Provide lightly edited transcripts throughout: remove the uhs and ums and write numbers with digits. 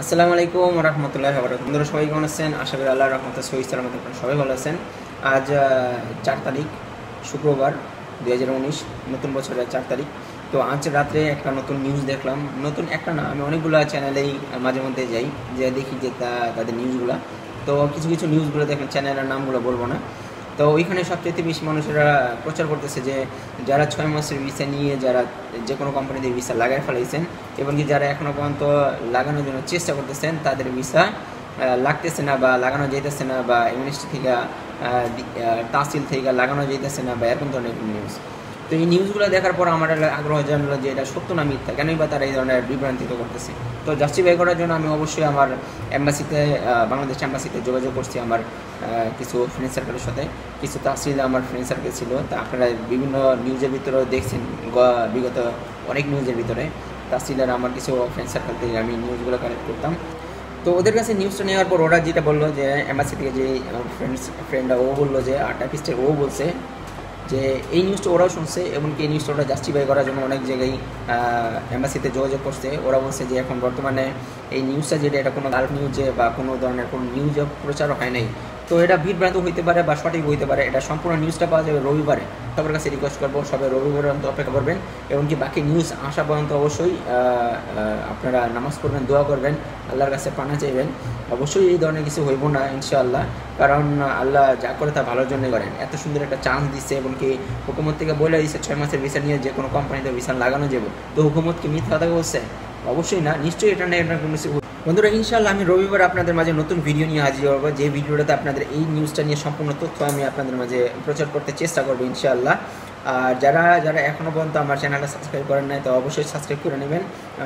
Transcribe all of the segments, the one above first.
আসসালামু আলাইকুম রহমতুল্লাহ বরকাতুহু। বন্ধুরা সবাই কেমন আছেন? আশা করি আল্লাহর রহমতে সহি সালামতে আপনারা সবাই ভালো আছেন। আজ 4 তারিখ শুক্রবার 2019, নতুন বছরের 4 তারিখ। তো আজ রাত্রে একটা নতুন নিউজ দেখলাম। নতুন একটা না, আমি অনেকগুলো চ্যানেলেই মাঝে মধ্যে যাই, যে দেখি যে তাদের নিউজগুলো। তো কিছু কিছু নিউজগুলো দেখলাম, চ্যানেলের নামগুলো বলবো না। তো ওইখানে সবচেয়ে বেশি মানুষেরা প্রচার করতেছে যে যারা 6 মাসের ভিসা নিয়ে যারা যে কোনো কোম্পানিতে ভিসা লাগাই ফেলাইছেন, এবং কি যারা এখনও পর্যন্ত লাগানোর জন্য চেষ্টা করতেছেন তাদের ভিসা লাগতেছে না বা লাগানো যাইতেছে না, বা ইউনিভার্সিটি থেকে তাহসিল থেকে লাগানো যাইতেছে না, বা এরকম ধরনের নিউজ। তো এই নিউজগুলো দেখার পর আমার আগ্রহ জানলো যে এটা সত্য না মিথ্যা, কেনই বা তারা এই ধরনের বিভ্রান্তিত করতেছে। তো জাস্টিফাই করার জন্য আমি অবশ্যই আমার এম্বাসিতে, বাংলাদেশ এম্বাসিতে যোগাযোগ করছি, আমার কিছু ফ্রেন্ড সার্কেলের সাথে। কিছু তাহসিল আমার ফ্রেন্ড সার্কেল ছিল, তা আপনারা বিভিন্ন নিউজের ভিতরেও দেখছেন, বিগত অনেক নিউজের ভিতরে তাহসিলের আমার কিছু ফ্রেন্ড সার্কেল থেকে আমি নিউজগুলো কালেক্ট করতাম। তো ওদের কাছে নিউজটা নেওয়ার পর ওরা যেটা বললো যে এম্বাসি থেকে যে ফ্রেন্ডরা ও বললো যে টাইপিস্টের ও বলছে যে এই নিউজটা ওরাও শুনছে, এমনকি এই নিউজটা ওরা জাস্টিফাই করার জন্য অনেক জায়গায় এম্বাসিতে যোগাযোগ করছে। ওরা বলছে যে এখন বর্তমানে এই নিউজটা যেটা, এটা কোনো গাল্ফ নিউজে বা কোনো ধরনের কোনো নিউজে প্রচার হয় নাই। তো এটা বিভ্রান্ত হইতে পারে বা সঠিক হইতে পারে, এটা সম্পূর্ণ নিউজটা পাওয়া যাবে রবিবারে। সবার কাছে রিকোয়েস্ট করবো সবাই রবিবার পর্যন্ত অপেক্ষা করবেন, এমনকি বাকি নিউজ আসা পর্যন্ত অবশ্যই আপনারা নামাজ পড়বেন, দোয়া করবেন, আল্লাহর কাছে পানা চাইবেন। অবশ্যই এই ধরনের কিছু হইব না ইনশাআল্লাহ, কারণ আল্লাহ যা করে তা ভালোর জন্যই করেন। এত সুন্দর একটা চান্স দিচ্ছে, এমনকি হুকুমত থেকে বলে দিচ্ছে 6 মাসের ভিসা নিয়ে যে কোনো কোম্পানিতে ভিসা লাগানো যাবে। তো হুকুমত কি মিথ্যা কথা বলছে? অবশ্যই না, নিশ্চয়ই এটা না, এটা কোনো কিছু। বন্ধুরা ইনশাআল্লাহ আমি রবিবার আপনাদের মাঝে নতুন ভিডিও নিয়ে হাজির হবো, যে ভিডিওটাতে আপনাদের এই নিউজটা নিয়ে সম্পূর্ণ তথ্য আমি আপনাদের মাঝে প্রচার করতে চেষ্টা করবো ইনশাআল্লাহ। আর যারা যারা এখনও পর্যন্ত আমার চ্যানেলটা সাবস্ক্রাইব করেন নাই, তো অবশ্যই সাবস্ক্রাইব করে নেবেন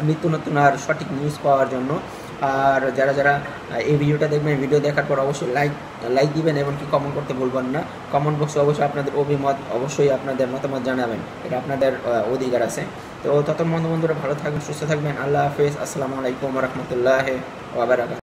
নিত্য নতুন আর সঠিক নিউজ পাওয়ার জন্য। আর যারা যারা এই ভিডিওটা দেখবেন, ভিডিও দেখার পর অবশ্যই লাইক দিবেন, এমনকি কমেন্ট করতে ভুলবেন না। কমেন্ট বক্সে অবশ্যই আপনাদের অভিমত, অবশ্যই আপনাদের মতামত জানাবেন, এটা আপনাদের অধিকার আছে। তো ততক্ষণ বন্ধুরা ভালো থাকবেন, সুস্থ থাকবেন। আল্লাহ হাফেজ। আসসালামু আলাইকুম রহমতুল্লাহ ওয়া বারাকাতুহু।